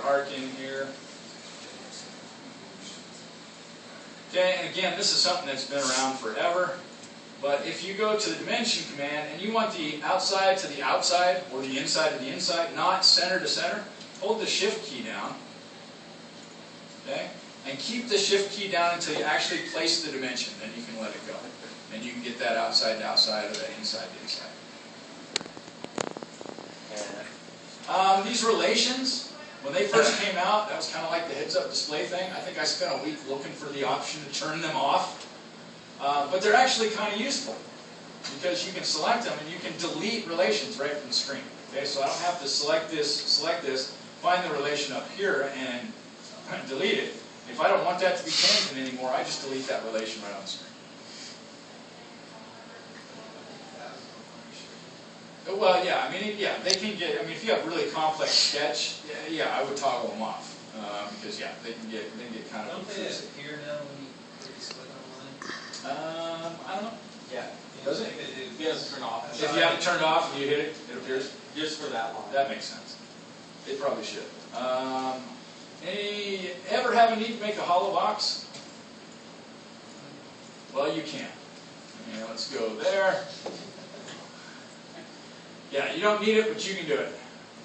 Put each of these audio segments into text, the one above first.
another arc in here. Okay, and again, this is something that's been around forever. But if you go to the dimension command and you want the outside to the outside or the inside to the inside, not center to center, hold the shift key down. Okay? And keep the shift key down until you actually place the dimension. Then you can let it go. And you can get that outside to outside or that inside to inside. These relations, when they first came out, that was kind of like the heads-up display thing. I think I spent a week looking for the option to turn them off. But they're actually kind of useful because you can select them and you can delete relations right from the screen. Okay, so I don't have to select this, find the relation up here and delete it. If I don't want that to be tangent anymore, I just delete that relation right on the screen. Well, yeah, I mean, yeah, they can get. I mean, if you have really complex sketch, yeah, I would toggle them off because yeah, they can get kind of. Don't they disappear now when you click online? I don't know. Yeah. Does it? It doesn't turn off. If you have it turned off and you hit it, it appears. Just for that line. That makes sense. It probably should. Ever have a need to make a hollow box? Well, you can. Okay, let's go there. Yeah, you don't need it, but you can do it.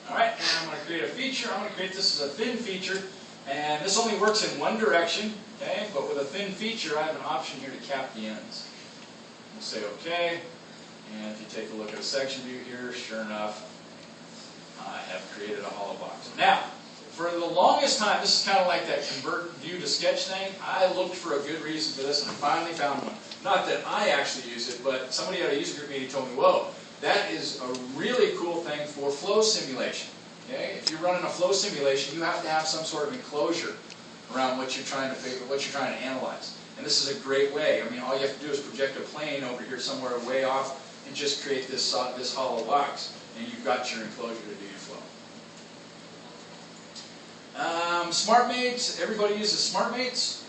All right, and I'm going to create a feature. I'm going to create this as a thin feature, and this only works in one direction. Okay, but with a thin feature, I have an option here to cap the ends. We'll say OK, and if you take a look at a section view here, sure enough, I have created a hollow box. Now, for the longest time, this is kind of like that convert view to sketch thing. I looked for a good reason for this, and I finally found one. Not that I actually use it, but somebody at a user group meeting told me, whoa, that is a really cool thing for flow simulation. Okay? If you're running a flow simulation, you have to have some sort of enclosure around what you're trying to analyze. And this is a great way. I mean, all you have to do is project a plane over here somewhere way off and just create this hollow box, and you've got your enclosure to do your flow. SmartMates. Everybody uses SmartMates.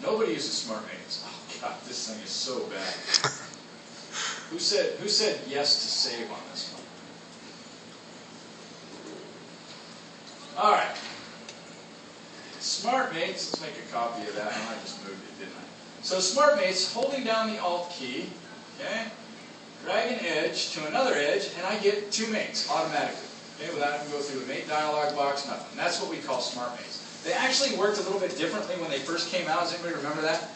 Nobody uses SmartMates. Oh God, this thing is so bad. Who said yes to save on this one? All right. SmartMates. Let's make a copy of that. I just moved it, didn't I? So SmartMates, holding down the Alt key, okay, drag an edge to another edge, and I get two mates automatically. Okay, without having to go through the mate dialog box, nothing. And that's what we call SmartMates. They actually worked a little bit differently when they first came out. Does anybody remember that?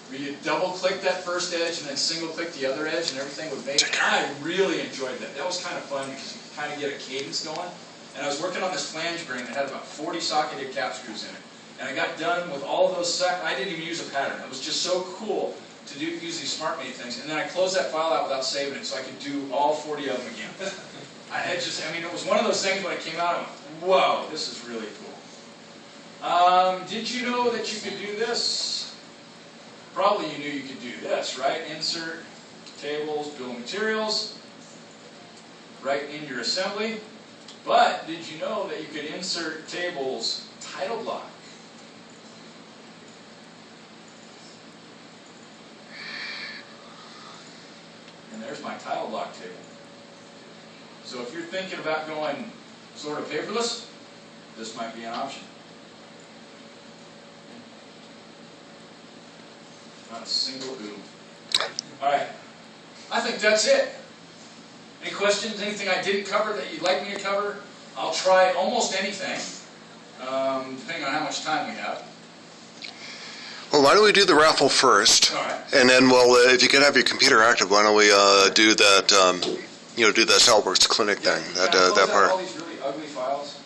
Where you double-click that first edge and then single-click the other edge and everything would mate. And I really enjoyed that. That was kind of fun because you could kind of get a cadence going. And I was working on this flange bearing that had about 40 socketed cap screws in it. And I got done with all of those. I didn't even use a pattern. It was just so cool to use these SmartMate things. And then I closed that file out without saving it so I could do all 40 of them again. I mean, it was one of those things when it came out, I went, whoa, this is really cool. Did you know that you could do this? Probably you knew you could do this, right? Insert, tables, bill of materials, right in your assembly. But did you know that you could insert tables title block? And there's my title block table. So if you're thinking about going sort of paperless, this might be an option. Not a single ooh. All right. I think that's it. Any questions? Anything I didn't cover that you'd like me to cover? I'll try almost anything, depending on how much time we have. Well, why don't we do the raffle first? All right. And then, well, if you can have your computer active, why don't we do that? Do that SolidWorks clinic thing? That part. All these really ugly files.